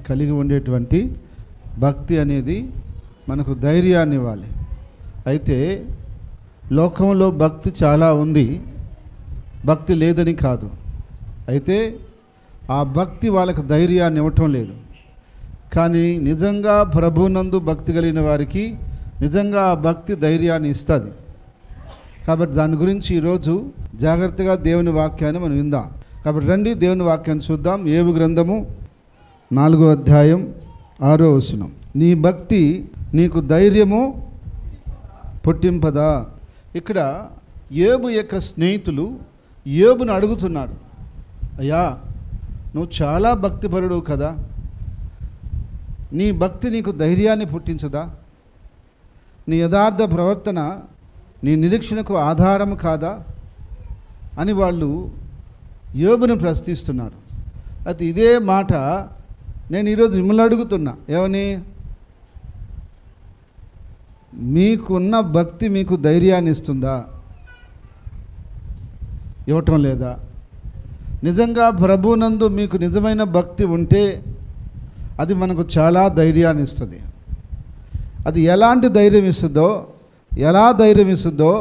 కలిగి ఉండేటువంటి భక్తి అనేది మనకు ధైర్యాన్ని ఇవ్వాలి. అయితే లోకంలో భక్తి చాలా ఉంది, భక్తి లేదని కాదు. అయితే ఆ భక్తి వాళ్ళకు ధైర్యాన్ని ఇవ్వటం లేదు. కానీ నిజంగా ప్రభునందు భక్తి కలిగిన వారికి నిజంగా ఆ భక్తి ధైర్యాన్ని ఇస్తుంది. కాబట్టి దాని గురించి ఈరోజు జాగ్రత్తగా దేవుని వాక్యాన్ని మనం విందాం. కాబట్టి రండి దేవుని వాక్యాన్ని చూద్దాం. యోబు గ్రంథము 4వ అధ్యాయం 6వ వచనం. నీ భక్తి నీకు ధైర్యము పుట్టింపదా. ఇక్కడ యోబు యొక్క స్నేహితులు యోబును అడుగుతున్నారు, అయ్యా నువ్వు చాలా భక్తిపరుడు కదా, నీ భక్తి నీకు ధైర్యాన్ని పుట్టించదా? నీ యథార్థ ప్రవర్తన నీ నిరీక్షణకు ఆధారం కాదా అని వాళ్ళు యోబును ప్రశ్నిస్తున్నారు. అయితే ఇదే మాట నేను ఈరోజు మిమ్మల్ని అడుగుతున్నా, ఏమని? మీకున్న భక్తి మీకు ధైర్యాన్ని ఇస్తుందా? ఇవ్వటం లేదా? నిజంగా ప్రభునందు మీకు నిజమైన భక్తి ఉంటే అది మనకు చాలా ధైర్యాన్ని ఇస్తుంది. అది ఎలాంటి ధైర్యం ఇస్తుందో, ఎలా ధైర్యం ఇస్తుందో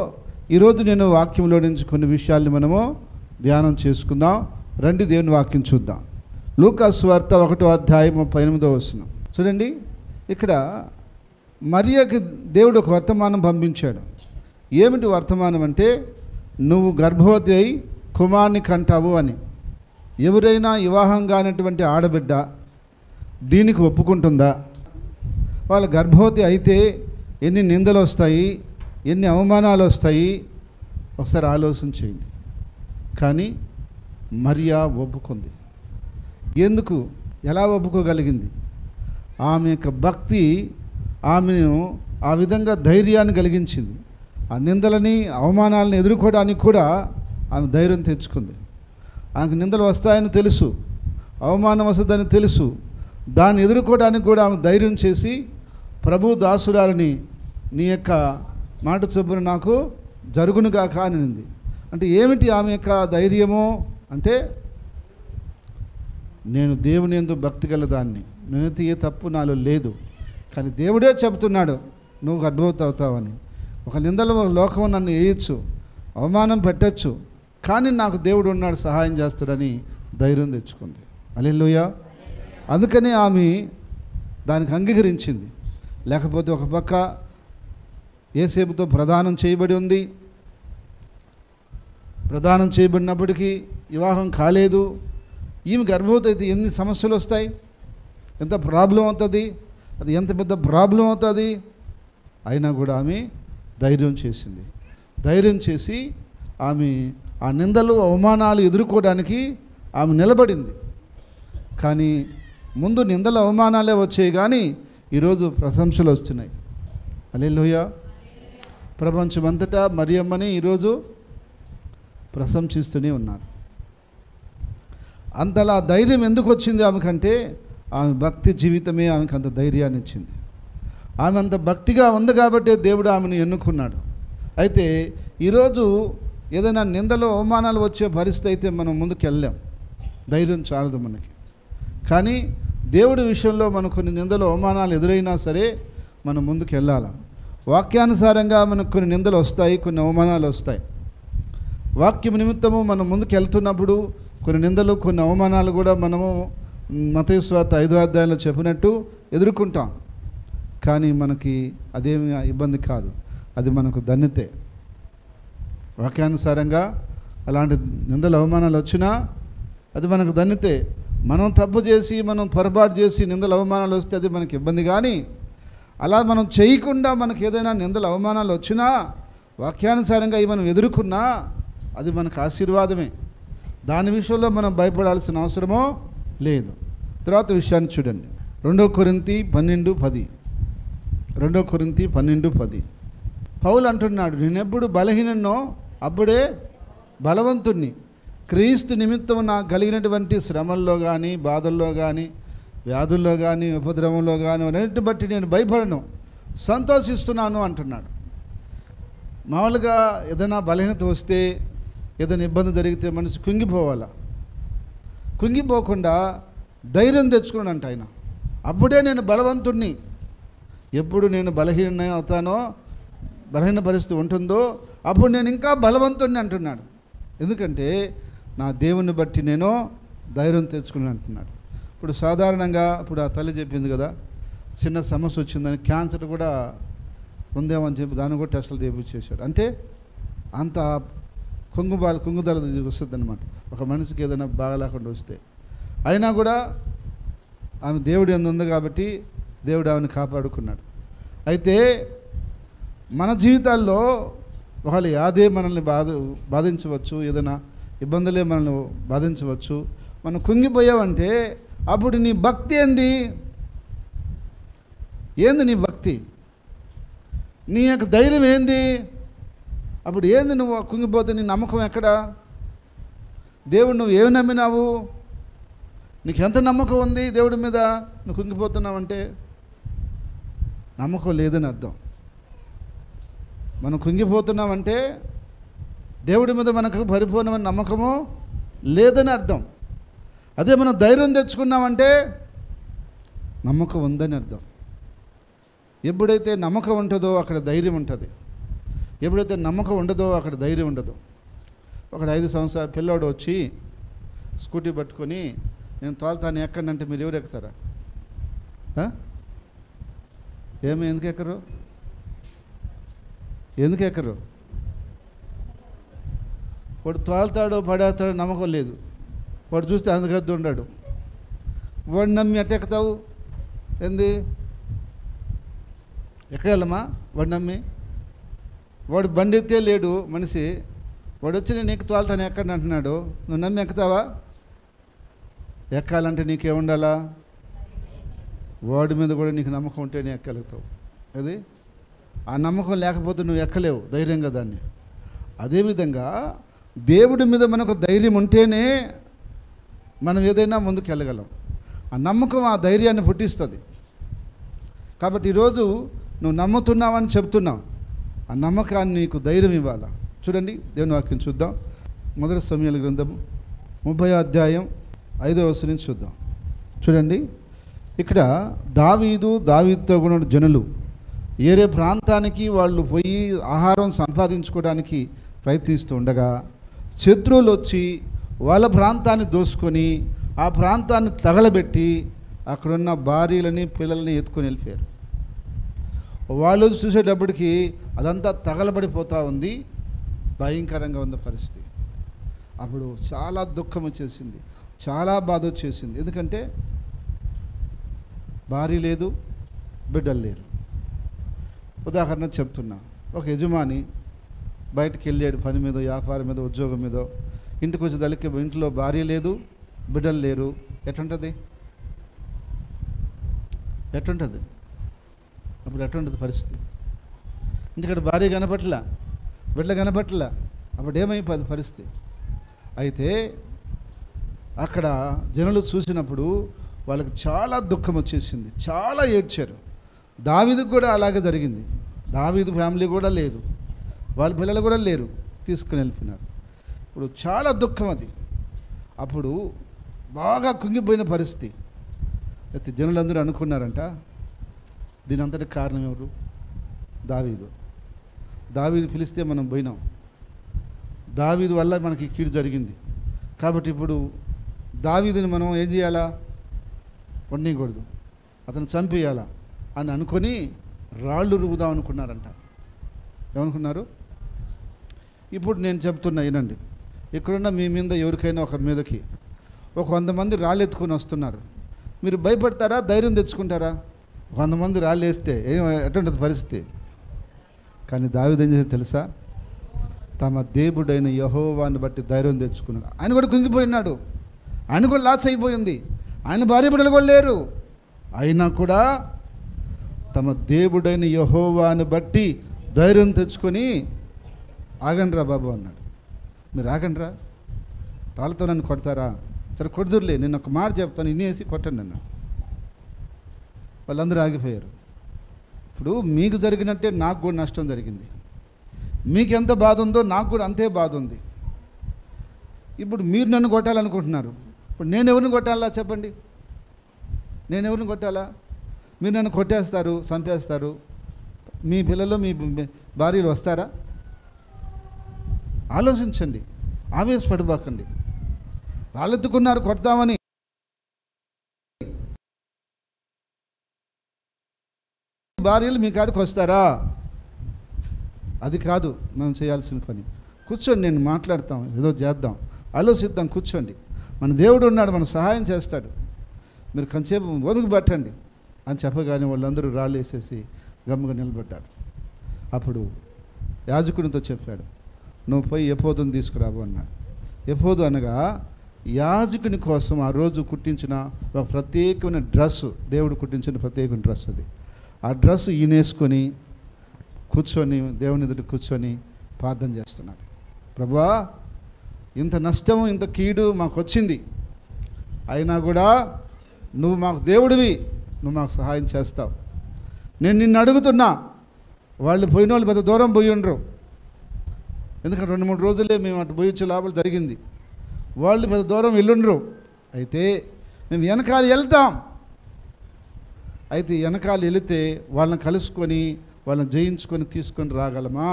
ఈరోజు నేను వాక్యంలో నుంచి కొన్ని విషయాల్ని మనము ధ్యానం చేసుకుందాం. రండి దేవుని వాక్యం చూద్దాం. లూకా సువార్త 1వ అధ్యాయం 38వ వచనం చూడండి. ఇక్కడ మరియకి దేవుడు ఒక వర్తమానం పంపించాడు. ఏమిటి వర్తమానం అంటే, నువ్వు గర్భవతి అయి కుమారుని కంటావు అని. ఎవరైనా వివాహం కానటువంటి ఆడబిడ్డ దీనికి ఒప్పుకుంటుందా? వాళ్ళ గర్భవతి అయితే ఎన్ని నిందలు వస్తాయి, ఎన్ని అవమానాలు వస్తాయి, ఒకసారి ఆలోచన చేయండి. కానీ మరియా ఒప్పుకుంది. ఎందుకు, ఎలా ఒప్పుకోగలిగింది? ఆమె యొక్క భక్తి ఆమెను ఆ విధంగా ధైర్యాన్ని కలిగించింది. ఆ నిందలని అవమానాలను ఎదుర్కోవడానికి కూడా ఆమె ధైర్యం తెచ్చుకుంది. ఆమెకు నిందలు వస్తాయని తెలుసు, అవమానం వస్తుందని తెలుసు. దాన్ని ఎదుర్కోవడానికి కూడా ఆమె ధైర్యం చేసి, ప్రభు దాసురాలని నీ యొక్క మాట చొప్పున నాకు జరుగునుగాక అనింది. అంటే ఏమిటి ఆమె యొక్క ధైర్యము అంటే, నేను దేవుని యందు భక్తి గలదాన్ని, నేనైతే ఏ తప్పు నాలో లేదు, కానీ దేవుడే చెబుతున్నాడు నువ్వు గర్భవతి అవుతావని. ఒక నిందల లోకం నన్ను వేయచ్చు, అవమానం పెట్టచ్చు, కానీ నాకు దేవుడు ఉన్నాడు, సహాయం చేస్తాడని ధైర్యం తెచ్చుకుంది. హల్లెలూయా. అందుకని ఆమె దానికి అంగీకరించింది. లేకపోతే ఒక పక్క యేసేపుతో ప్రదానం చేయబడి ఉంది. ప్రదానం చేయబడినప్పటికీ వివాహం కాలేదు. ఈమె గర్భవతి అయితే ఎన్ని సమస్యలు వస్తాయి, ఎంత ప్రాబ్లం అవుతుంది, అది ఎంత పెద్ద ప్రాబ్లం అవుతుంది. అయినా కూడా ఆమె ధైర్యం చేసింది. ధైర్యం చేసి ఆమె ఆ నిందలు అవమానాలు ఎదుర్కోవడానికి ఆమె నిలబడింది. కానీ ముందు నిందలు అవమానాలే వచ్చాయి, కానీ ఈరోజు ప్రశంసలు వస్తున్నాయి. హల్లెలూయా. ప్రపంచమంతటా మరియమ్మని ఈరోజు ప్రశంసిస్తూనే ఉన్నారు. అంతలా ధైర్యం ఎందుకు వచ్చింది ఆమెకంటే, ఆమె భక్తి జీవితమే ఆమెకు అంత ధైర్యాన్ని ఇచ్చింది. ఆమె అంత భక్తిగా ఉంది కాబట్టి దేవుడు ఆమెను ఎన్నుకున్నాడు. అయితే ఈరోజు ఏదైనా నిందలు అవమానాలు వచ్చే పరిస్థితి అయితే మనం ముందుకు వెళ్ళాం, ధైర్యం చాలదు మనకి. కానీ దేవుడి విషయంలో మనకు కొన్ని నిందలు అవమానాలు ఎదురైనా సరే మనం ముందుకు వెళ్ళాలి. వాక్యానుసారంగా మనకు కొన్ని నిందలు వస్తాయి, కొన్ని అవమానాలు వస్తాయి. వాక్యం నిమిత్తము మనం ముందుకు వెళ్తున్నప్పుడు కొన్ని నిందలు కొన్ని అవమానాలు కూడా మనము మత్తయి సువార్త 5వ అధ్యాయంలో చెప్పినట్టు ఎదుర్కొంటాం. కానీ మనకి అదేమి ఇబ్బంది కాదు, అది మనకు ధన్యతే. వాక్యానుసారంగా అలాంటి నిందలు అవమానాలు వచ్చినా అది మనకు ధన్యతే. మనం తప్పు చేసి మనం పొరపాటు చేసి నిందలు అవమానాలు వస్తే అది మనకి ఇబ్బంది. కానీ అలా మనం చేయకుండా మనకు ఏదైనా నిందలు అవమానాలు వచ్చినా వాక్యానుసారంగా ఇవి మనం ఎదుర్కొన్నా అది మనకు ఆశీర్వాదమే. దాని విషయంలో మనం భయపడాల్సిన అవసరమో లేదు. తర్వాత విషయాన్ని చూడండి. 2 కొరింథీ 12:10. 2 కొరింథీ 12:10. పౌలు అంటున్నాడు, నేనెప్పుడు బలహీననో అప్పుడే బలవంతుణ్ణి. క్రీస్తు నిమిత్తం నాకు కలిగినటువంటి శ్రమల్లో కానీ, బాధల్లో కానీ, వ్యాధుల్లో కానీ, ఉపద్రవంలో కానీ అన్నిటిని బట్టి నేను భయపడను, సంతోషిస్తున్నాను అంటున్నాడు. మామూలుగా ఏదైనా బలహీనత వస్తే, ఏదైనా ఇబ్బంది జరిగితే మనిషి కుంగిపోవాలా. కుంగిపోకుండా ధైర్యం తెచ్చుకున్నాడంట ఆయన. అప్పుడే నేను బలవంతుణ్ణి. ఎప్పుడు నేను బలహీన అవుతానో, బలహీన పరిస్థితి ఉంటుందో అప్పుడు నేను ఇంకా బలవంతుణ్ణి అంటున్నాడు. ఎందుకంటే నా దేవుని బట్టి నేను ధైర్యం తెచ్చుకుని అంటున్నాడు. ఇప్పుడు సాధారణంగా ఇప్పుడు ఆ తల్లి చెప్పింది కదా, చిన్న సమస్య వచ్చిందని, క్యాన్సర్ కూడా ఉందేమని చెప్పి దాన్ని కూడా టెస్టులు చేయించేశాడు. అంటే అంత కుంగుదల వస్తుంది అనమాట ఒక మనిషికి ఏదైనా బాగాలేకుండా వస్తే. అయినా కూడా ఆమె దేవుడు ఎందు ఉంది కాబట్టి దేవుడు ఆమెను కాపాడుకున్నాడు. అయితే మన జీవితాల్లో ఒకళ్ళు యాదే మనల్ని బాధించవచ్చు, ఏదైనా ఇబ్బందులే మనల్ని బాధించవచ్చు. మనం కుంగిపోయావంటే అప్పుడు నీ భక్తి ఏంది నీ భక్తి, నీ యొక్క ధైర్యం ఏంది? అప్పుడు ఏంది నువ్వు కుంగిపోతే నీ నమ్మకం ఎక్కడ? దేవుడు నువ్వు ఏమి నమ్మినావు? నీకు ఎంత నమ్మకం ఉంది దేవుడి మీద? నువ్వు కుంగిపోతున్నావంటే నమ్మకం లేదని అర్థం. మనం కుంగిపోతున్నామంటే దేవుడి మీద మనకు పరిపూర్ణమైన నమ్మకము లేదని అర్థం. అదే మనం ధైర్యం తెచ్చుకున్నామంటే నమ్మకం ఉందని అర్థం. ఎప్పుడైతే నమ్మకం ఉంటుందో అక్కడ ధైర్యం ఉంటుంది, ఎప్పుడైతే నమ్మకం ఉండదో అక్కడ ధైర్యం ఉండదు. ఒక 5 సంవత్సరాల పిల్లోడు వచ్చి స్కూటీ పట్టుకొని నేను తోలుతాను ఎక్కడంటే మీరు ఎవరు ఎక్కుతారా? ఎందుకు ఎక్కరు? వాడు తోలుతాడో పడేస్తాడో నమ్మకం లేదు. వాడు చూస్తే అందుకద్దు ఉన్నాడు. వాడు నమ్మి ఎట్ట ఎక్కుతావు? ఏంది ఎక్కగలమా? వాడు నమ్మి వాడు బండి ఎత్తే లేడు మనిషి, వాడు వచ్చి నేను నీకు తోలుతాను ఎక్కడ అంటున్నాడు. నువ్వు నమ్మి ఎక్కుతావా? ఎక్కాలంటే నీకేముండాలా? వాడి మీద కూడా నీకు నమ్మకం ఉంటేనే ఎక్కగలుగుతావు. అది ఆ నమ్మకం లేకపోతే నువ్వు ఎక్కలేవు ధైర్యంగా దాన్ని. అదేవిధంగా దేవుడి మీద మనకు ధైర్యం ఉంటేనే మనం ఏదైనా ముందుకు వెళ్ళగలం. ఆ నమ్మకం ఆ ధైర్యాన్ని పుట్టిస్తుంది. కాబట్టి ఈరోజు నువ్వు నమ్ముతున్నావని చెప్తున్నావు, ఆ నమ్మకాన్ని నీకు ధైర్యం ఇవ్వాలా. చూడండి దేవుని వాక్యం చూద్దాం. 1 సమూయేలు గ్రంథము 30వ అధ్యాయం 5వ వచనం నుంచి చూద్దాం. చూడండి, ఇక్కడ దావీదుతో కూడా జనులు ఏరే ప్రాంతానికి వాళ్ళు పోయి ఆహారం సంపాదించుకోవడానికి ప్రయత్నిస్తూ ఉండగా శత్రువులు వచ్చి వాళ్ళ ప్రాంతాన్ని దోసుకొని ఆ ప్రాంతాన్ని తగలబెట్టి అక్కడున్న భార్యలని పిల్లల్ని ఎత్తుకొని వెళ్ళిపోయారు. వాళ్ళు చూసేటప్పటికి అదంతా తగలబడిపోతూ ఉంది, భయంకరంగా ఉంది పరిస్థితి. అప్పుడు చాలా దుఃఖం వచ్చేసింది, చాలా బాధ వచ్చేసింది. ఎందుకంటే భార్య లేదు, బిడ్డలు లేరు. ఉదాహరణ చెప్తున్నా, ఒక యజమాని బయటికి వెళ్ళాడు పని మీద, వ్యాపారం మీద, ఉద్యోగం మీద. ఇంటికి వచ్చి దళికి ఇంట్లో భార్య లేదు, బిడ్డలు లేరు. ఎట్లుంటుంది? అప్పుడు ఎట్లుంటుంది పరిస్థితి? ఇంటికాడ భార్య కనపట్లా, బిడ్డలు కనపట్లా, అప్పుడు ఏమైపోయింది పరిస్థితి? అయితే అక్కడ జనులు చూసినప్పుడు వాళ్ళకి చాలా దుఃఖం వచ్చేసింది, చాలా ఏడ్చారు. దావీదుకు కూడా అలాగే జరిగింది. దావీదు ఫ్యామిలీ కూడా లేదు, వాళ్ళ పిల్లలు కూడా లేరు, తీసుకుని వెళ్ళిపోయినారు. ఇప్పుడు చాలా దుఃఖం అది. అప్పుడు బాగా కుంగిపోయిన పరిస్థితి. అయితే జనులందరూ అనుకున్నారంట, దీని అంతటి కారణం ఎవరు? దావీదు పిలిస్తే మనం పోయినాం, దావీదు వల్ల మనకి కీడు జరిగింది. కాబట్టి ఇప్పుడు దావీదుని మనం ఏం చేయాలా? వండికూడదు, అతను చంపేయాలా అని అనుకొని రాళ్ళు రువుదాం అనుకున్నారంట. ఏమనుకున్నారు? ఇప్పుడు నేను చెప్తున్నా వినండి. ఇక్కడున్న మీ మీద ఎవరికైనా ఒకరి మీదకి ఒక 100 మంది రాళ్ళు ఎత్తుకొని వస్తున్నారు. మీరు భయపడతారా? ధైర్యం తెచ్చుకుంటారా? 100 మంది రాళ్ళు వేస్తే ఎటువంటి పరిస్థితి? కానీ దావీదు ఏం చేశాడో తెలుసా? తమ దేవుడైన యెహోవాను బట్టి ధైర్యం తెచ్చుకున్నాడు. ఆయన కూడా కుంగిపోయినాడు, ఆయన కూడా లాస్ అయిపోయింది, ఆయన భార్య బిడ్డలు కూడా లేరు. అయినా కూడా తమ దేవుడైన యెహోవాను బట్టి ధైర్యం తెచ్చుకొని ఆగండ్రా బాబు అన్నాడు. మీరు ఆగండ్రా, రాళ్ళతో నన్ను కొడతారా? సరే కొడుదురులే, నేను ఒక మాట చెప్తాను, ఇన్నేసి కొట్టండి అన్న. వాళ్ళందరూ ఆగిపోయారు. ఇప్పుడు మీకు జరిగినట్టే నాకు కూడా నష్టం జరిగింది. మీకు ఎంత బాధ ఉందో నాకు కూడా అంతే బాధ ఉంది. ఇప్పుడు మీరు నన్ను కొట్టాలనుకుంటున్నారు. ఇప్పుడు నేను ఎవరిని కొట్టాలా చెప్పండి? నేను ఎవరిని కొట్టాలా? మీరు నన్ను కొట్టేస్తారు, చంపేస్తారు, మీ పిల్లలు మీ భార్యలు వస్తారా? ఆలోచించండి, ఆవేశపడిపోకండి. రాళ్ళెత్తుకున్నారు కొడతామని, భార్యలు మీ కాడికి వస్తారా? అది కాదు మనం చేయాల్సిన పని. కూర్చోండి, నేను మాట్లాడతాం, ఏదో చేద్దాం, ఆలోచిద్దాం, కూర్చోండి. మన దేవుడు ఉన్నాడు, మన సహాయం చేస్తాడు, మీరు కొంచెంసేపు ఓపిక పట్టండి అని చెప్పగానే వాళ్ళందరూ రాళ్ళు వేసేసి గమ్ముగా నిలబడ్డారు. అప్పుడు యాజకునితో చెప్పాడు, నువ్వు పోయి ఎఫోదుని తీసుకురావు అన్నాడు. ఎఫోదు అనగా యాజకుని కోసం ఆ రోజు కుట్టించిన ఒక ప్రత్యేకమైన డ్రెస్సు, దేవుడు కుట్టించిన ప్రత్యేకమైన డ్రెస్ అది. ఆ డ్రెస్ ఈనేసుకొని కూర్చొని దేవుని ఎదుట కూర్చొని ప్రార్థన చేస్తున్నాడు. ప్రభువా, ఇంత నష్టము ఇంత కీడు మాకు వచ్చింది, అయినా కూడా నువ్వు మాకు దేవుడివి, నువ్వు మాకు సహాయం చేస్తావు. నేను నిన్ను అడుగుతున్నా, వాళ్ళు పోయిన వాళ్ళు పెద్ద దూరం పోయి ఉండరు, ఎందుకంటే 2-3 రోజులే మేము అటు పోయి వచ్చే లోపల జరిగింది. వాళ్ళు పెద్ద దూరం వెళ్ళుండరు, అయితే మేము వెనకాల వెళ్తాం. అయితే వెనకాల వెళితే వాళ్ళని కలుసుకొని వాళ్ళని జయించుకొని తీసుకొని రాగలమా,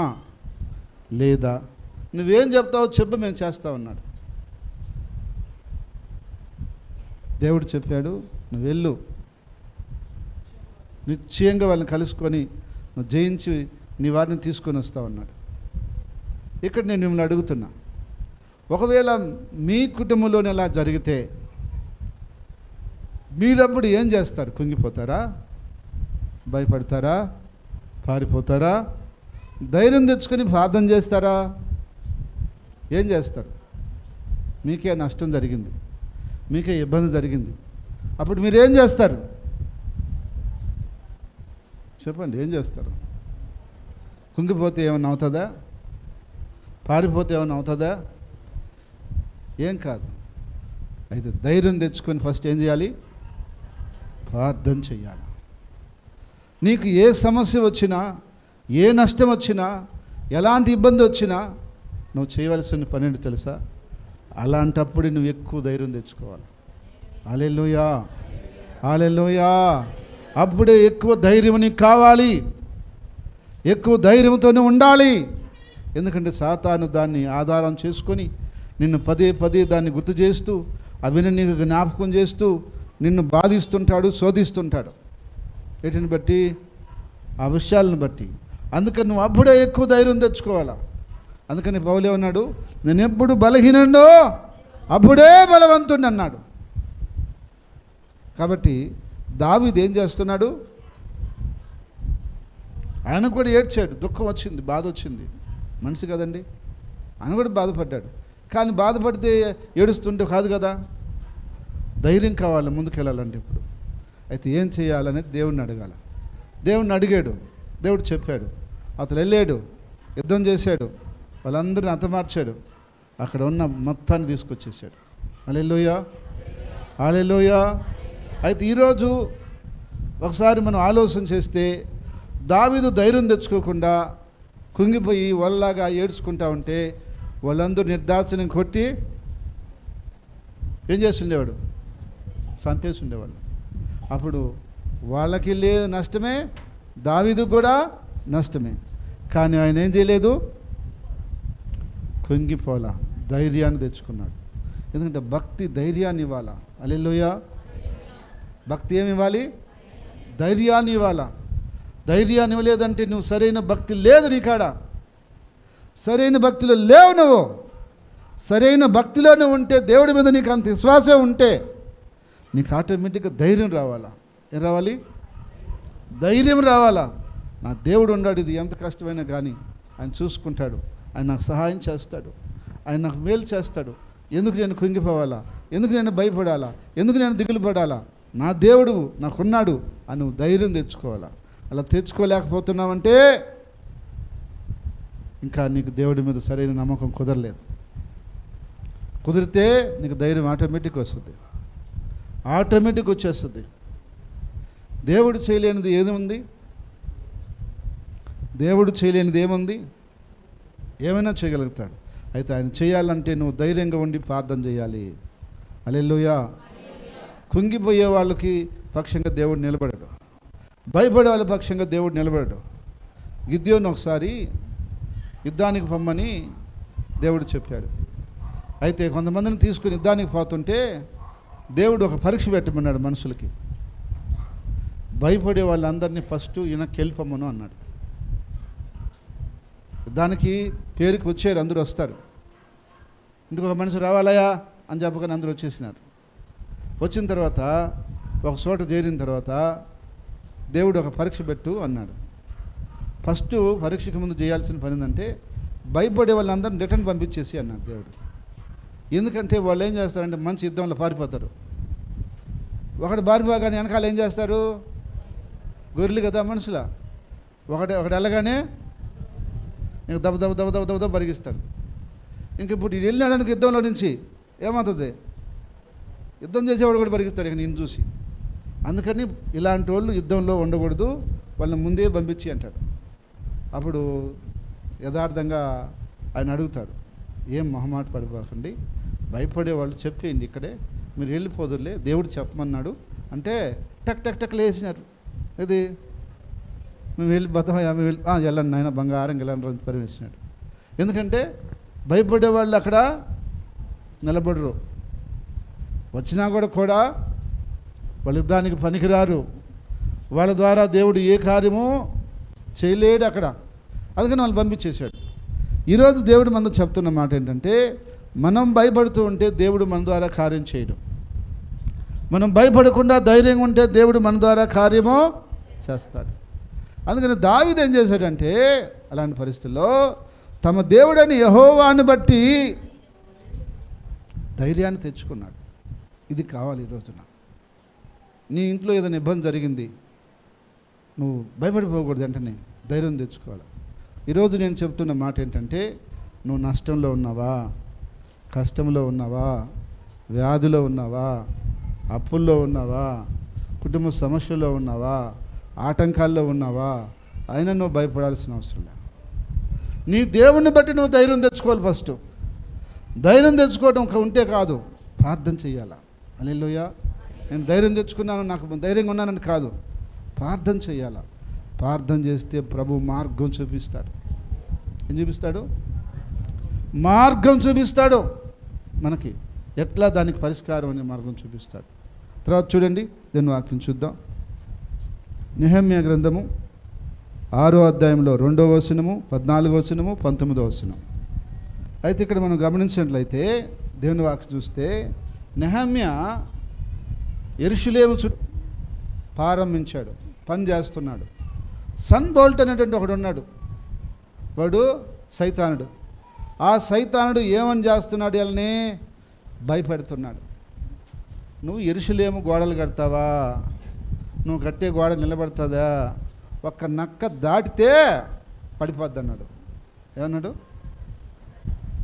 లేదా నువ్వేం చెప్తావో చెప్పు, మేము చేస్తా ఉన్నాడు. దేవుడు చెప్పాడు, నువ్వు వెళ్ళు, నిశ్చయంగా వాళ్ళని కలుసుకొని నువ్వు జయించి నీ వారిని తీసుకొని వస్తావు అన్నాడు. ఇక్కడ నేను మిమ్మల్ని అడుగుతున్నా, ఒకవేళ మీ కుటుంబంలోనే ఎలా జరిగితే మీరప్పుడు ఏం చేస్తారు? కుంగిపోతారా? భయపడతారా? పారిపోతారా? ధైర్యం తెచ్చుకొని ప్రార్థన చేస్తారా? ఏం చేస్తారు? మీకే నష్టం జరిగింది, మీకే ఇబ్బంది జరిగింది, అప్పుడు మీరేం చేస్తారు? చెప్పండి, ఏం చేస్తారు? కుంగిపోతే ఏమైనా అవుతుందా? పారిపోతే ఏమైనా అవుతుందా? ఏం కాదు. అయితే ధైర్యం తెచ్చుకొని ఫస్ట్ ఏం చేయాలి? ప్రార్థన చేయాలి. నీకు ఏ సమస్య వచ్చినా, ఏ నష్టం వచ్చినా, ఎలాంటి ఇబ్బంది వచ్చినా నువ్వు చేయవలసిన పని ఏంటి తెలుసా? అలాంటప్పుడు నువ్వు ఎక్కువ ధైర్యం తెచ్చుకోవాలి. హల్లెలూయా, హల్లెలూయా. అప్పుడే ఎక్కువ ధైర్యం నీకు కావాలి, ఎక్కువ ధైర్యంతోనే ఉండాలి. ఎందుకంటే సాతాను దాన్ని ఆధారం చేసుకొని నిన్ను పదే పదే దాన్ని గుర్తు చేస్తూ, అవిని నీకు జ్ఞాపకం చేస్తూ నిన్ను బాధిస్తుంటాడు, శోధిస్తుంటాడు. వీటిని బట్టి, ఆ విషయాలను బట్టి. అందుకని నువ్వు అప్పుడే ఎక్కువ ధైర్యం తెచ్చుకోవాలా. అందుకని పౌలు ఏమన్నాడు? నేను ఎప్పుడు బలహీనుడో అప్పుడే బలవంతుడిని అన్నాడు. కాబట్టి దావీదు ఏం చేస్తున్నాడు? ఆయన కూడా ఏడ్చాడు, దుఃఖం వచ్చింది, బాధ వచ్చింది, మనిషి కదండి, ఆయన కూడా బాధపడ్డాడు. కానీ బాధపడితే ఏడుస్తుంటే కాదు కదా, ధైర్యం కావాలి ముందుకెళ్ళాలంటే. ఇప్పుడు అయితే ఏం చేయాలనేది దేవుడిని అడగాల. దేవుడిని అడిగాడు, దేవుడు చెప్పాడు, అతను వెళ్ళాడు, యుద్ధం చేశాడు, వాళ్ళందరిని హతమార్చాడు, అక్కడ ఉన్న మొత్తాన్ని తీసుకొచ్చేసాడు. హల్లెలూయా, హల్లెలూయా. అయితే ఈరోజు ఒకసారి మనం ఆలోచన చేస్తే, దావీదు ధైర్యం తెచ్చుకోకుండా కుంగిపోయి వాళ్ళలాగా ఏడ్చుకుంటా ఉంటే వాళ్ళందరూ నిర్దాక్షిణ్యం కొట్టి ఏం చేస్తుండేవాడు? చంపేసి ఉండేవాళ్ళు. అప్పుడు వాళ్ళకి లేదు నష్టమే, దావీదుకు కూడా నష్టమే. కానీ ఆయన ఏం చేయలేదు? కుంగిపోలా, ధైర్యాన్ని తెచ్చుకున్నాడు. ఎందుకంటే భక్తి ధైర్యాన్ని ఇవ్వాలా. హల్లెలూయా. భక్తి ఏమి ఇవ్వాలి? ధైర్యాన్ని ఇవ్వాలా. ధైర్యాన్ని ఇవ్వలేదంటే నువ్వు సరైన భక్తి లేదు నీ కాడ, సరైన భక్తిలో లేవు. నువ్వు సరైన భక్తిలోనే ఉంటే, దేవుడి మీద నీకు అంత విశ్వాసం ఉంటే నీకు ఆటోమేటిక్గా ధైర్యం రావాలా. ఏం రావాలి? ధైర్యం రావాలా. నా దేవుడు ఉన్నాడు, ఇది ఎంత కష్టమైనా కానీ ఆయన చూసుకుంటాడు, ఆయన నాకు సహాయం చేస్తాడు, ఆయన నాకు మేలు చేస్తాడు. ఎందుకు నేను కుంగిపోవాలా? ఎందుకు నేను భయపడాలా? ఎందుకు నేను దిగులు పడాలా? నా దేవుడు నాకున్నాడు అని నువ్వు ధైర్యం తెచ్చుకోవాలా. అలా తెచ్చుకోలేకపోతున్నావంటే ఇంకా నీకు దేవుడి మీద సరైన నమ్మకం కుదరలేదు. కుదిరితే నీకు ధైర్యం ఆటోమేటిక్ వస్తుంది, ఆటోమేటిక్ వచ్చేస్తుంది. దేవుడు చేయలేనిది ఏది ఉంది? దేవుడు చేయలేనిది ఏముంది? ఏమైనా చేయగలుగుతాడు. అయితే ఆయన చేయాలంటే నువ్వు ధైర్యంగా ఉండి ప్రార్థన చేయాలి. హల్లెలూయా. కుంగిపోయే వాళ్ళకి పక్షంగా దేవుడు నిలబడడు. భయపడే వాళ్ళ పక్షంగా దేవుడు నిలబడ్డాడు. గిద్యోను ఒకసారి యుద్ధానికి పొమ్మని దేవుడు చెప్పాడు. అయితే కొంతమందిని తీసుకుని యుద్ధానికి పోతుంటే దేవుడు ఒక పరీక్ష పెట్టమన్నాడు మనుషులకి. భయపడే వాళ్ళందరినీ ఫస్ట్ ఈయనకి వెళ్ళిపోమను అన్నాడు. యుద్ధానికి పేరుకి వచ్చారు, అందరూ వస్తారు. ఇంకొక మనిషి రావాలయా అని చెప్పగానే అందరూ వచ్చేసినారు. వచ్చిన తర్వాత ఒక చోట చేరిన తర్వాత దేవుడు ఒక పరీక్ష పెట్టు అన్నాడు. ఫస్ట్ పరీక్షకు ముందు చేయాల్సిన పని ఏంటంటే భయపడే వాళ్ళందరినీ రిటర్న్ పంపించేసి అన్నాడు దేవుడు. ఎందుకంటే వాళ్ళు ఏం చేస్తారంటే మంచి యుద్ధంలో పారిపోతారు. ఒకటి పారిపోగానే వెనకాల ఏం చేస్తారు? గొర్రెలు కదా మనుషుల, ఒకటి వెళ్ళగానే ఇంక దెబ్బ దెబ్బ దెబ్బ దెబ్బ దెబ్బ పరిగిస్తాడు. ఇంక ఇప్పుడు వెళ్ళినాడానికి యుద్ధంలో నుంచి ఏమవుతుంది? యుద్ధం చేసేవాడు కూడా పరిగిస్తాడు ఇక నేను చూసి. అందుకని ఇలాంటి వాళ్ళు యుద్ధంలో ఉండకూడదు, వాళ్ళని ముందే పంపించి అంటాడు. అప్పుడు యథార్థంగా ఆయన అడుగుతాడు, ఏం మొహమాట పడిపోకండి, భయపడే వాళ్ళు చెప్పేయండి, ఇక్కడే మీరు వెళ్ళిపోదురులే, దేవుడు చెప్పమన్నాడు అంటే టక్ టక్ టక్ లేచినారు. ఇది మేము వెళ్ళిపోతామా, మేము వెళ్ళండి నాయన బంగారం వెళ్ళండి పరివేసినాడు. ఎందుకంటే భయపడే వాళ్ళు అక్కడ నిలబడరు, వచ్చినా కూడా వాళ్ళ యుద్ధానికి పనికిరారు, వాళ్ళ ద్వారా దేవుడు ఏ కార్యము చేయలేడు అక్కడ. అందుకని వాళ్ళు పంపించేశాడు. ఈరోజు దేవుడు మనకు చెప్తున్న మాట ఏంటంటే మనం భయపడుతూ ఉంటే దేవుడు మన ద్వారా కార్యం చేయడు. మనం భయపడకుండా ధైర్యంగా ఉంటే దేవుడు మన ద్వారా కార్యము చేస్తాడు. అందుకని దావీదు ఏం చేశాడంటే అలాంటి పరిస్థితుల్లో తమ దేవుడని యెహోవాను బట్టి ధైర్యాన్ని తెచ్చుకున్నాడు. ఇది కావాలి ఈ రోజున. నీ ఇంట్లో ఏదైనా ఇబ్బంది జరిగింది, నువ్వు భయపడిపోకూడదు, వెంటనే ధైర్యం తెచ్చుకోవాలి. ఈరోజు నేను చెప్తున్న మాట ఏంటంటే నువ్వు నష్టంలో ఉన్నావా, కష్టంలో ఉన్నావా, వ్యాధిలో ఉన్నావా, అప్పుల్లో ఉన్నావా, కుటుంబ సమస్యల్లో ఉన్నావా, ఆటంకాల్లో ఉన్నావా, అయినా నువ్వు భయపడాల్సిన అవసరం లేదు. నీ దేవుణ్ణి బట్టి నువ్వు ధైర్యం తెచ్చుకోవాలి. ఫస్ట్ ధైర్యం తెచ్చుకోవడం ఉంటే కాదు, ప్రార్థన చేయాలా. హల్లెలూయా. నేను ధైర్యం తెచ్చుకున్నాను, నాకు ధైర్యంగా ఉన్నానని కాదు, ప్రార్థన చేయాలా. ప్రార్థన చేస్తే ప్రభు మార్గం చూపిస్తాడు. ఏం చూపిస్తాడు? మార్గం చూపిస్తాడు. మనకి ఎట్లా దానికి పరిష్కారం అనే మార్గం చూపిస్తాడు. తర్వాత చూడండి, దీని వాక్యం చూద్దాం. నెహెమ్యా గ్రంథము 6వ అధ్యాయంలో 2వ వచనము, 14వ వచనము, 19వ వచనం. అయితే ఇక్కడ మనం గమనించినట్లయితే దేవుని వాక్యం చూస్తే నెహెమ్యా యెరూషలేము చుట్టూ ప్రారంభించాడు, పని చేస్తున్నాడు. సన్బోల్ట్ అనేటువంటి ఒకడు ఉన్నాడు, వాడు సైతానుడు. ఆ సైతానుడు ఏమని చేస్తున్నాడు? వాళ్ళని భయపెడుతున్నాడు. నువ్వు యెరూషలేము గోడలు కడతావా? నువ్వు కట్టే గోడ నిలబడుతుందా? ఒక్క నక్క దాటితే పడిపోద్ది అన్నాడు. ఏమన్నాడు?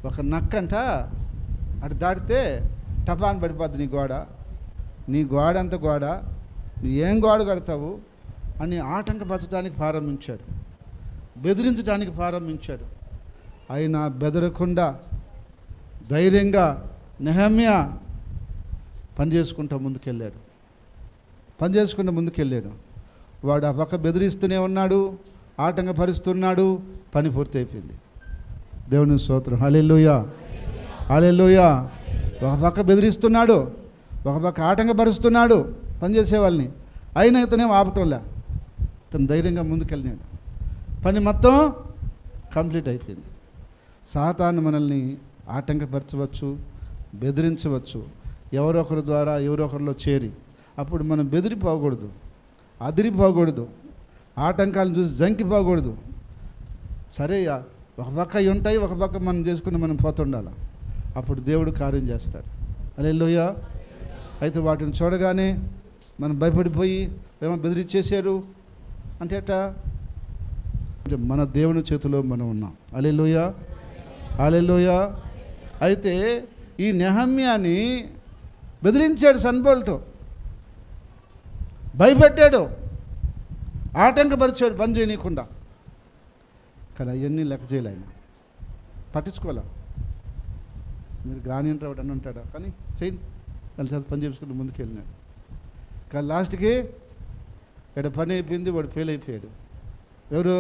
ఒక నక్క అంట అటు దాటితే టపాన్ పడిపోద్ది నీ గోడ. నీ గోడ అంత గోడ, నువ్వు ఏం గోడ కడతావు అని ఆటంకపరచడానికి ప్రారంభించాడు, బెదిరించడానికి ప్రారంభించాడు. అయినా బెదరకుండా ధైర్యంగా నెహెమ్యా పని చేసుకుంటూ ముందుకెళ్ళాడు. వాడు ఆ పక్క బెదిరిస్తూనే ఉన్నాడు, ఆటంకపరుస్తున్నాడు. పని పూర్తి అయిపోయింది. దేవుని స్తోత్రం. హల్లెలూయా, హల్లెలూయా. ఒక పక్క బెదిరిస్తున్నాడు, ఒక పక్క ఆటంకపరుస్తున్నాడు పనిచేసే వాళ్ళని. అయినా ఇతనేం ఆపటంలే, ఇతను ధైర్యంగా ముందుకెళ్ళినాడు. పని మొత్తం కంప్లీట్ అయిపోయింది. సాతాను మనల్ని ఆటంకపరచవచ్చు, బెదిరించవచ్చు, ఎవరొకరి ద్వారా ఎవరొకరిలో చేరి. అప్పుడు మనం బెదిరిపోకూడదు, అదిరిపోకూడదు, ఆటంకాలను చూసి జంకిపోకూడదు. సరే, ఒక పక్క ఉంటాయి, ఒక పక్క మనం చేసుకుని మనం పోతుండాలి. అప్పుడు దేవుడు కార్యం చేస్తాడు. హల్లెలూయా. అయితే వాటిని చూడగానే మనం భయపడిపోయి ఏమో బెదిరించేశారు అంటే ఎట్టా? మన దేవుని చేతిలో మనం ఉన్నాం. హల్లెలూయా, హల్లెలూయా. అయితే ఈ నెహెమ్యాని బెదిరించాడు సన్బోల్ట్, భయపెట్టాడు, ఆటంకపరిచాడు పని చేయనీయకుండా. కానీ అవన్నీ లెక్క చేయలే, ఆయన పట్టించుకోలే. మీరు గ్రానియంటే ఒకటి అని ఉంటాడా, కానీ చేయండి వాళ్ళ చేత పని చేసుకుంటూ ముందుకు వెళ్ళినాడు. కానీ లాస్ట్కి ఇక్కడ పని అయిపోయింది, వాడు ఫెయిల్ అయిపోయాడు. ఎవరు?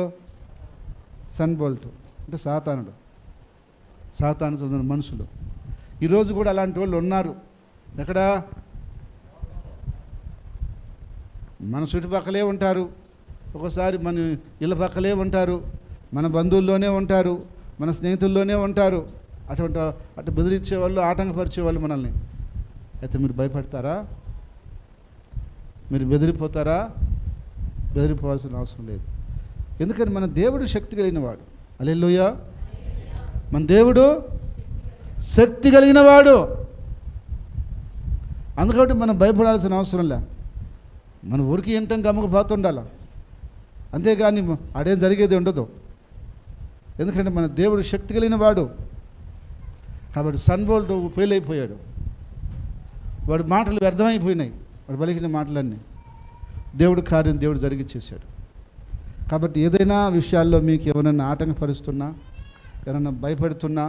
సన్ బోల్ట్ అంటే సాతానుడు, సాతాను చదివిన మనుషులు. ఈరోజు కూడా అలాంటి వాళ్ళు ఉన్నారు. ఎక్కడ? మన చుట్టుపక్కలే ఉంటారు, ఒకసారి మన ఇళ్ళ పక్కలే ఉంటారు, మన బంధువుల్లోనే ఉంటారు, మన స్నేహితుల్లోనే ఉంటారు. అటు బెదిరించే వాళ్ళు, ఆటంకపరిచే వాళ్ళు మనల్ని. అయితే మీరు భయపడతారా? మీరు బెదిరిపోతారా? బెదిరిపోవాల్సిన అవసరం లేదు. ఎందుకని మన దేవుడు శక్తి కలిగిన వాడు. హల్లెలూయా. మన దేవుడు శక్తి కలిగిన వాడు. అందుకని మనం భయపడాల్సిన అవసరం లే. మన ఊరికి ఏంటంటే గమ్మకపోతుండాల, అంతేగాని అదేం జరిగేది ఉండదు. ఎందుకంటే మన దేవుడు శక్తి కలిగిన వాడు. కాబట్టి సన్ బోల్ట్ ఫెయిల్ అయిపోయాడు. వాడి మాటలు వ్యర్థమైపోయినాయి, వాడు పలికిన మాటలన్నీ. దేవుడు కార్యం దేవుడు జరిగిచ్చేశాడు. కాబట్టి ఏదైనా విషయాల్లో మీకు ఎవరైనా ఆటంకపరుస్తున్నా, ఎవరైనా భయపడుతున్నా,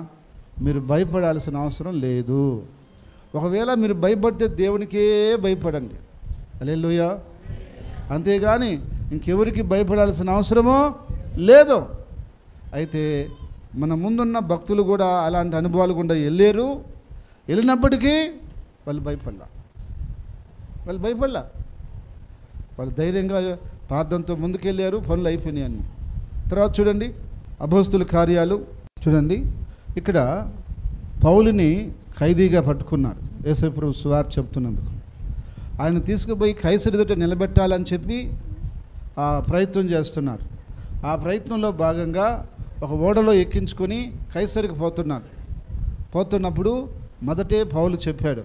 మీరు భయపడాల్సిన అవసరం లేదు. ఒకవేళ మీరు భయపడితే దేవునికే భయపడండి. హల్లెలూయా. అంతేగాని ఇంకెవరికి భయపడాల్సిన అవసరమో లేదు. అయితే మన ముందున్న భక్తులు కూడా అలాంటి అనుభవాలు గుండా వెళ్ళారు. వెళ్ళినప్పటికీ వాళ్ళు భయపడలా. వాళ్ళు ధైర్యంగా ప్రార్థనతో ముందుకెళ్ళారు, పనులు అయిపోయినాయి అన్నీ. తర్వాత చూడండి అపోస్తుల కార్యాలు చూడండి. ఇక్కడ పౌలుని ఖైదీగా పట్టుకున్నారు యేసు ప్రభువు సువార్త చెప్తున్నందుకు. ఆయన తీసుకుపోయి కైసరు ఎదుట నిలబెట్టాలని చెప్పి ప్రయత్నం చేస్తున్నారు. ఆ ప్రయత్నంలో భాగంగా ఒక ఓడలో ఎక్కించుకొని కైసరికి పోతున్నప్పుడు మొదటే పౌలు చెప్పాడు,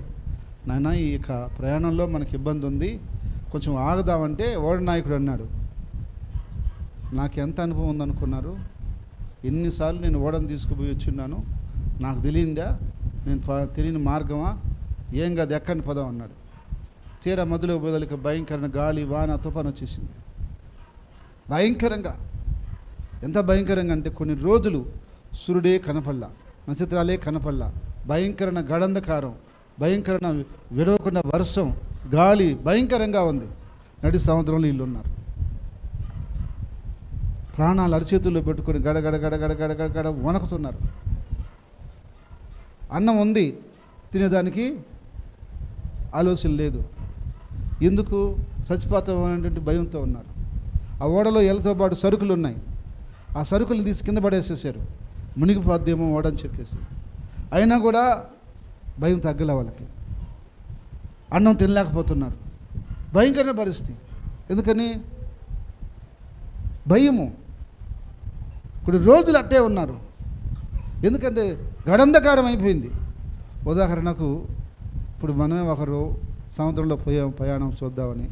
నాయన ఈ యొక్క ప్రయాణంలో మనకి ఇబ్బంది ఉంది, కొంచెం ఆగదామంటే ఓడ నాయకుడు అన్నాడు, నాకు ఎంత అనుభవం ఉందనుకున్నారు? ఎన్నిసార్లు నేను ఓడను తీసుకుపోయి వచ్చిన్నాను, నాకు తెలియందా? నేను తెలియని మార్గమా? ఏం కాదు, ఎక్కడిని పదం అన్నాడు. తీరా మొదలు బదులుకి భయంకరమైన గాలి, వాన, తుఫాను వచ్చేసింది. భయంకరంగా, ఎంత భయంకరంగా అంటే కొన్ని రోజులు సూర్యుడే కనపల్లా, నక్షత్రాలే కనపల్లా, భయంకరమైన గడంధకారం, భయంకరమైన విడవకుండా వర్షం, గాలి భయంకరంగా ఉంది. నడి సముద్రంలో వీళ్ళు ఉన్నారు. ప్రాణాలు అరిచేతుల్లో పెట్టుకొని గడగడ గడగడ గడగడ గడ వణకుతున్నారు. అన్నం ఉంది, తినేదానికి ఆలోచన లేదు. ఎందుకు? చచ్చిపోతాం అనేటువంటి భయంతో ఉన్నారు. ఆ ఓడలో ఎలతో పాటు సరుకులు ఉన్నాయి. ఆ సరుకులు తీసి కింద పడేసేసారు, మునిగిపోద్దేమో ఓడని చెప్పేసి. అయినా కూడా భయం తగ్గలే వాళ్ళకి. అన్నం తినలేకపోతున్నారు. భయంకరమైన పరిస్థితి. ఎందుకని? భయము. కొన్ని రోజులు అట్టే ఉన్నారు. ఎందుకంటే గడంధకారం అయిపోయింది. ఉదాహరణకు ఇప్పుడు మనమే ఒకరు సముద్రంలో పోయాం, ప్రయాణం చూద్దామని,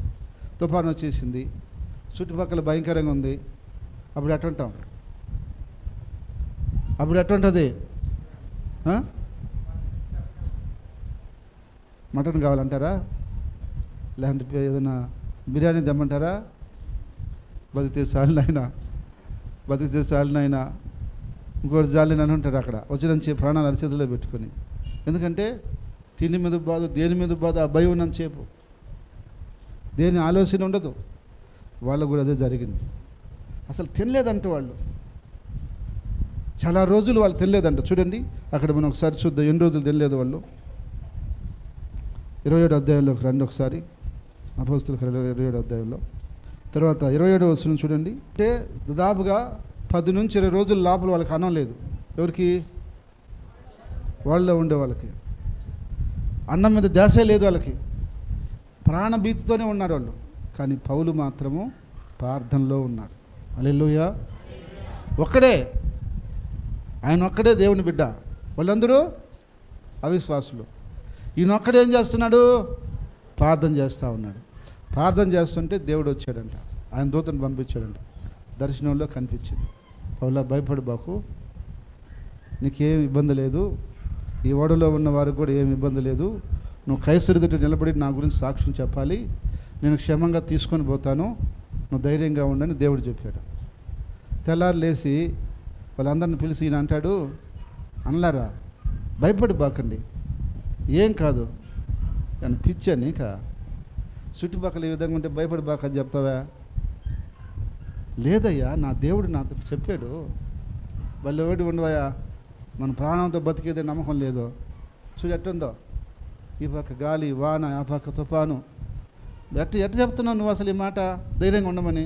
తుఫాను వచ్చేసింది, చుట్టుపక్కల భయంకరంగా ఉంది. అప్పుడు ఎట్టుంటాం? అప్పుడు ఎట్టుంటుంది? మటన్ కావాలంటారా? లేదంటే ఏదైనా బిర్యానీ తెమ్మంటారా? బతికితే చాలినైనా ఇంకోటి జాలిని అని ఉంటారు. అక్కడ వచ్చినంచే ప్రాణాలు అరిచేతుల్లో పెట్టుకొని. ఎందుకంటే తిండి మీద బాధ, దేని మీద బాధ, ఆ భయం ఉన్నంతసేపు, దేని ఆలోచన ఉండదు. వాళ్ళకు కూడా అదే జరిగింది. అసలు తినలేదంట వాళ్ళు, చాలా రోజులు వాళ్ళు తినలేదంట. చూడండి అక్కడ మనం ఒకసారి చూద్దాం, ఎన్ని రోజులు తినలేదు వాళ్ళు. 27వ అధ్యాయంలోకి రండి ఒకసారి. అపోస్తుల కార్యాలు 27వ అధ్యాయంలో తర్వాత 27వ వచనం చూడండి. అంటే దాదాపుగా 10 నుంచి 20 రోజుల లోపల వాళ్ళకి అన్నం లేదు. ఎవరికి? వాళ్ళలో ఉండే వాళ్ళకి అన్నం మీద ధ్యాసే లేదు వాళ్ళకి. ప్రాణభీతితోనే ఉన్నారు వాళ్ళు. కానీ పౌలు మాత్రము ప్రార్థనలో ఉన్నాడు. హల్లెలూయా. ఒక్కడే, ఆయన ఒక్కడే దేవుని బిడ్డ, వాళ్ళందరూ అవిశ్వాసులు. ఈయన ఒక్కడే ఏం చేస్తున్నాడు? ప్రార్థన చేస్తూ ఉన్నాడు. ప్రార్థన చేస్తుంటే దేవుడు వచ్చాడంట, ఆయన దూతను పంపించాడంట. దర్శనంలో కనిపించింది, పౌలా భయపడు బాకు, నీకేం ఇబ్బంది లేదు, ఈ ఓడలో ఉన్న వారికి కూడా ఏమి ఇబ్బంది లేదు, నువ్వు కైసరు ఎదుట నిలబడి నా గురించి సాక్ష్యం చెప్పాలి, నేను క్షేమంగా తీసుకొని పోతాను, నువ్వు ధైర్యంగా ఉండని దేవుడు చెప్పాడు. తెల్లారు లేచి వాళ్ళందరిని పిలిచి ఈయన అంటాడు, అనలారా భయపడి బాకండి, ఏం కాదు, కానీ పిచ్చా నీక, చుట్టుపక్కల ఈ విధంగా ఉంటే భయపడిబాక అని చెప్తావా? లేదయ్యా, నా దేవుడు నాతో చెప్పాడు. వాళ్ళు ఎవటి ఉండవయ్యా, మన ప్రాణంతో బతికేదే నమ్మకం లేదు. చూడు ఎట్టుందో, ఈ పక్క గాలి వాన, ఆ పక్క తుఫాను. ఎట్ట చెప్తున్నావు నువ్వు అసలు ఈ మాట? ధైర్యంగా ఉండమని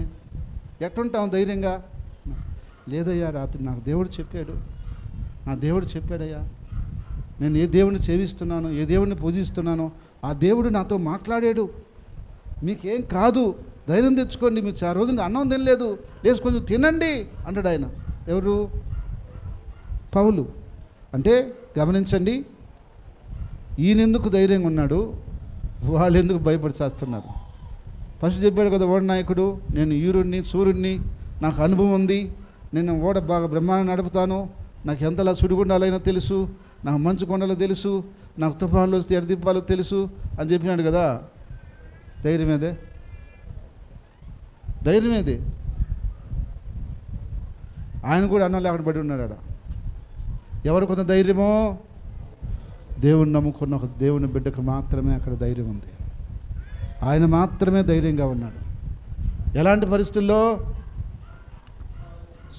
ఎట్టుంటావు ధైర్యంగా? లేదయ్యా, రాత్రి నాకు దేవుడు చెప్పాడు, నా దేవుడు చెప్పాడయ్యా. నేను ఏ దేవుడిని సేవిస్తున్నాను, ఏ దేవుడిని పూజిస్తున్నానో ఆ దేవుడు నాతో మాట్లాడాడు. మీకేం కాదు, ధైర్యం తెచ్చుకోండి, మీరు 4 రోజులు అన్నం తినలేదు, లేచి కొంచెం తినండి అంటాడు ఆయన. ఎవరు? పౌలు. అంటే గమనించండి, ఈయనెందుకు ధైర్యంగా ఉన్నాడు, వాళ్ళు ఎందుకు భయపడి చేస్తున్నారు? ఫస్ట్ చెప్పాడు కదా ఓడ నాయకుడు, నేను యూరుణ్ణి సూర్యుడిని, నాకు అనుభవం ఉంది, నేను ఓడ బాగా బ్రహ్మాండం నడుపుతాను, నాకు ఎంతలా సుడిగుండాలైనా తెలుసు, నాకు మంచు కొండలో తెలుసు, నాకు తుఫాన్లు వస్తే ఎడదిప్పాలో తెలుసు అని చెప్పినాడు కదా. ధైర్యమేదే, ధైర్యమేది. ఆయన కూడా అన్నం లేకుండా పడి ఉన్నాడు ఆడ. ఎవరు కొంత ధైర్యమో? దేవుని నమ్ముకున్న ఒక దేవుని బిడ్డకు మాత్రమే అక్కడ ధైర్యం ఉంది. ఆయన మాత్రమే ధైర్యంగా ఉన్నాడు. ఎలాంటి పరిస్థితుల్లో?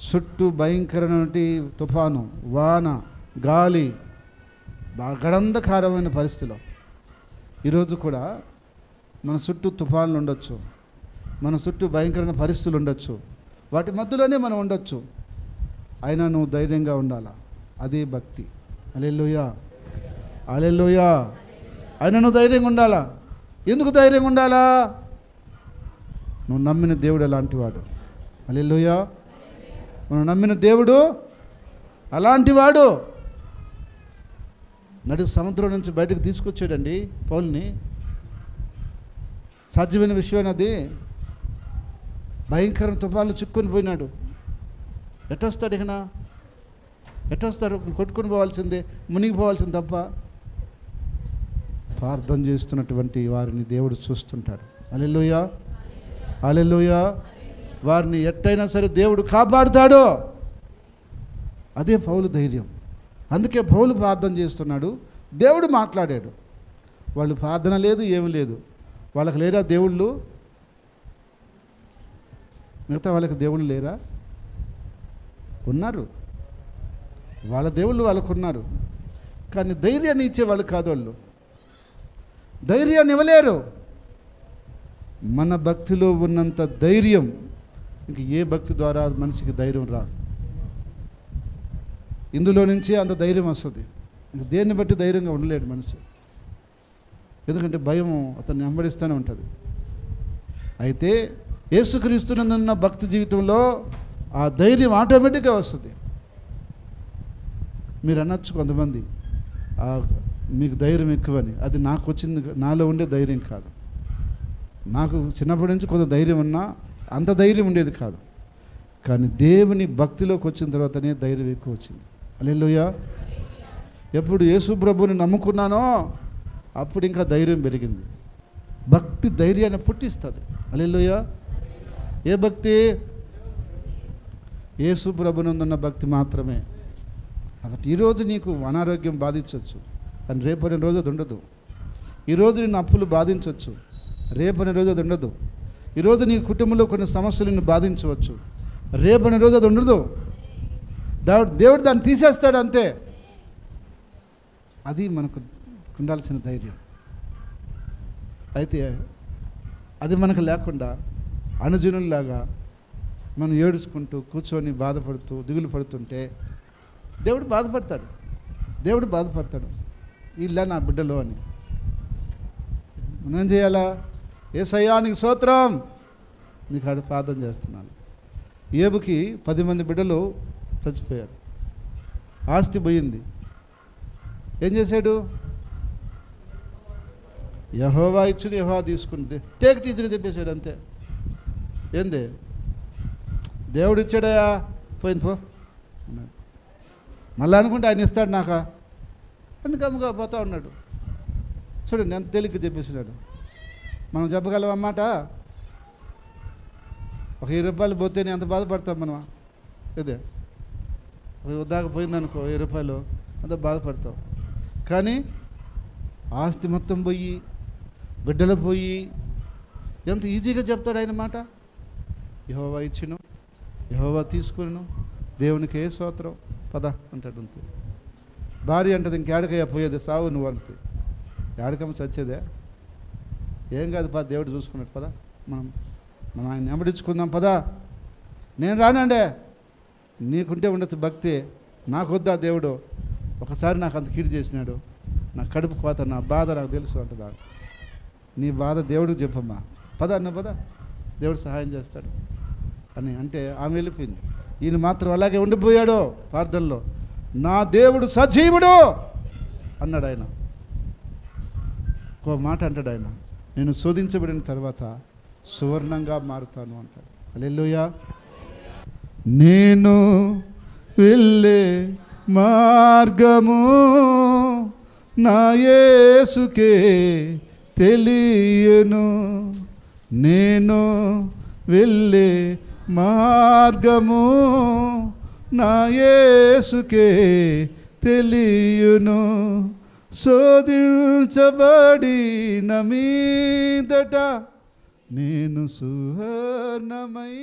చుట్టూ భయంకరమైన తుఫాను, వాన, గాలి, గడంధకారమైన పరిస్థితిలో. ఈరోజు కూడా మన చుట్టూ తుఫాన్లు ఉండొచ్చు, మన చుట్టూ భయంకరమైన పరిస్థితులు ఉండొచ్చు, వాటి మధ్యలోనే మనం ఉండొచ్చు. అయినా నువ్వు ధైర్యంగా ఉండాలా. అదే భక్తి. హల్లెలూయా, హల్లెలూయా. అయినా నువ్వు ధైర్యంగా ఉండాలా. ఎందుకు ధైర్యంగా ఉండాలా? నువ్వు నమ్మిన దేవుడు అలాంటివాడు. హల్లెలూయా. మనం నమ్మిన దేవుడు అలాంటివాడు. నడి సముద్రం నుంచి బయటకు తీసుకొచ్చాడండి పౌలుని. సాధ్యమైన విషయం అది. భయంకర తుఫాన్లు చిక్కుని పోయినాడు. ఎట్టొస్తాడు ఇకనా? ఎట్టొస్తారు? కొట్టుకుని పోవాల్సిందే, మునిగిపోవాల్సింది తప్ప. ప్రార్థన చేస్తున్నటువంటి వారిని దేవుడు చూస్తుంటాడు. హల్లెలూయా, హల్లెలూయా. వారిని ఎట్టయినా సరే దేవుడు కాపాడుతాడు. అదే పౌలు ధైర్యం. అందుకే పౌలు ప్రార్థన చేస్తున్నాడు, దేవుడు మాట్లాడాడు. వాళ్ళు ప్రార్థన లేదు, ఏమి లేదు. వాళ్ళకి లేరా దేవుళ్ళు? మిగతా వాళ్ళకి దేవుళ్ళు లేరా? ఉన్నారు. వాళ్ళ దేవుళ్ళు వాళ్ళకు ఉన్నారు. కానీ ధైర్యాన్ని ఇచ్చేవాళ్ళు కాదు వాళ్ళు. ధైర్యాన్ని ఇవ్వలేరు. మన భక్తిలో ఉన్నంత ధైర్యం ఇంక ఏ భక్తి ద్వారా మనిషికి ధైర్యం రాదు. ఇందులో నుంచే అంత ధైర్యం వస్తుంది. ఇంక దేన్ని బట్టి ధైర్యంగా ఉండలేడు మనిషి. ఎందుకంటే భయం అతన్ని వెంబడిస్తూనే ఉంటుంది. అయితే యేసుక్రీస్తునందున్న భక్తి జీవితంలో ఆ ధైర్యం ఆటోమేటిక్గా వస్తుంది. మీరు అనొచ్చు కొంతమంది, మీకు ధైర్యం ఎక్కువని. అది నాకు వచ్చింది, నాలో ఉండే ధైర్యం కాదు. నాకు చిన్నప్పటి నుంచి కొంత ధైర్యం ఉన్నా అంత ధైర్యం ఉండేది కాదు. కానీ దేవుని భక్తిలోకి వచ్చిన తర్వాతనే ధైర్యం ఎక్కువ వచ్చింది. హల్లెలూయా. ఎప్పుడు యేసు ప్రభువుని నమ్ముకున్నానో అప్పుడు ఇంకా ధైర్యం పెరిగింది. భక్తి ధైర్యాన్ని పుట్టిస్తుంది. హల్లెలూయా. ఏ భక్తి? యేసు ప్రభువునందున్న భక్తి మాత్రమే. కాబట్టి ఈరోజు నీకు అనారోగ్యం బాధించవచ్చు, కానీ రేపటి రోజు అది ఉండదు. ఈరోజు నిన్ను అప్పులు బాధించవచ్చు, రేపటి రోజు అది ఉండదు. ఈరోజు నీ కుటుంబంలో కొన్ని సమస్యలు నిన్ను బాధించవచ్చు, రేపటి రోజు అది ఉండదు. దేవుడు దాన్ని తీసేస్తాడు అంతే. అది మనకు ఉండాల్సిన ధైర్యం. అయితే అది మనకు లేకుండా అనుజనుల్లాగా మనం ఏడుచుకుంటూ కూర్చొని బాధపడుతూ దిగులు పడుతుంటే దేవుడు బాధపడతాడు. దేవుడు బాధపడతాడు, ఇలా నా బిడ్డలో అని. మనం ఏం చేయాలా? యేసయ్యా నీకు స్తోత్రం, నీకు ఆడ ప్రార్థన చేస్తున్నాను. ఏబుకి 10 మంది బిడ్డలు చచ్చిపోయారు, ఆస్తి పోయింది. ఏం చేశాడు? యెహోవా ఇచ్చుని యెహోవా తీసుకుంది, టేక్ టీచర్గా చెప్పేశాడు అంతే. ఏంది? దేవుడు ఇచ్చాడయా, పోయింది పో అన్నాడు. మళ్ళీ అనుకుంటే ఆయన ఇస్తాడు నాకా అని గమ్ముగా పోతా ఉన్నాడు. చూడండి ఎంత తేలిగ్గా చెప్పేసినాడు. మనం చెప్పగలం అన్నమాట. ఒక 20 రూపాయలు పోతేనే ఎంత బాధపడతాం మనం. ఇదే ఉదాక పోయిందనుకో 20 రూపాయలు, అంత బాధపడతాం. కానీ ఆస్తి మొత్తం పోయి, బిడ్డలు పోయి, ఎంత ఈజీగా చెప్తాడు ఆయన మాట. యెహోవా ఇచ్చిను, యెహోవా తీసుకును, దేవునికే స్తోత్రం, పద అంటాడు అంతే. భార్య అంటది, ఇంకేడకయ్యా పోయేది, సావు నువ్వు అంతే. ఏడకమ్మ చచ్చేదే, ఏం కాదు పద, దేవుడు చూసుకున్నాడు, పద మనం ఆయన వెంబడించుకుందాం, పదా. నేను రానండే, నీకుంటే ఉండదు భక్తి, నాకు వద్దా దేవుడు, ఒకసారి నాకు అంత కీడు చేసినాడు, నా కడుపు కోత, నా బాధ నాకు తెలుసు అంటదా. నీ బాధ దేవుడికి చెప్పమ్మా, పద అన్న పద, దేవుడు సహాయం చేస్తాడు అని అంటే ఆమె వెళ్ళిపోయింది. ఈయన మాత్రం అలాగే ఉండిపోయాడు ప్రార్థనలో. నా దేవుడు సజీవుడు అన్నాడు ఆయన. ఒక మాట అంటాడు ఆయన, నేను శోధించబడిన తర్వాత సువర్ణంగా మారుతాను అంటాడు. హల్లెలూయా. నేను వెళ్ళే మార్గము నా యేసుకే తెలియను, నేను వెళ్ళే మార్గము నా యేసుకే తెలియను, శోధించబడిన మీదట నేను సువర్ణమై.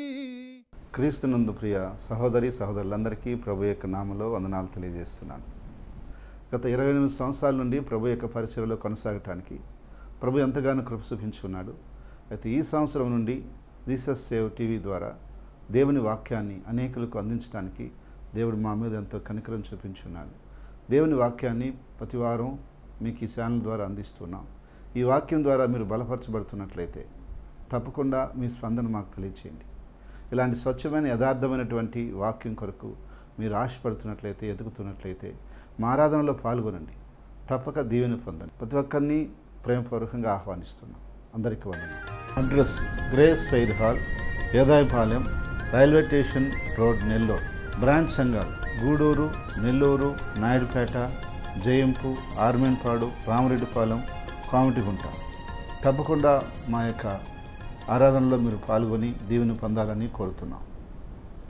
క్రీస్తునందు ప్రియ సహోదరి సహోదరులందరికీ ప్రభు యొక్క నామములో వందనాలు తెలియజేస్తున్నాను. గత 28 సంవత్సరాల నుండి ప్రభు యొక్క పరిచర్యలో కొనసాగటానికి ప్రభు ఎంతగానో కృప చూపించుకున్నాడు. అయితే ఈ సంవత్సరం నుండి జీసస్ సేవ్ టీవీ ద్వారా దేవుని వాక్యాన్ని అనేకులకు అందించడానికి దేవుడు మా మీద ఎంతో కనికరం చూపించున్నాడు. దేవుని వాక్యాన్ని ప్రతి వారం మీకు ఈ ఛానల్ ద్వారా అందిస్తున్నాం. ఈ వాక్యం ద్వారా మీరు బలపరచబడుతున్నట్లయితే తప్పకుండా మీ స్పందన మాకు తెలియచేయండి. ఇలాంటి స్వచ్ఛమైన యథార్థమైనటువంటి వాక్యం కొరకు మీరు ఆశపడుతున్నట్లయితే, ఎదుగుతున్నట్లయితే మా ఆరాధనలో పాల్గొనండి, తప్పక దీవెన పొందండి. ప్రతి ఒక్కరిని ప్రేమపూర్వకంగా ఆహ్వానిస్తున్నాం. అందరికీ వందనాలు. Address Grace Fair Hall, Edayapalem, railway station road, Nellore. Branch సంఘాలు గూడూరు, నెల్లూరు, నాయుడుపేట, జయంపు, ఆర్మేన్పాడు, రామరెడ్డిపాలెం, కామిటిగుంట. తప్పకుండా మా యొక్క ఆరాధనలో మీరు పాల్గొని దీవెన పొందాలని కోరుతున్నాం.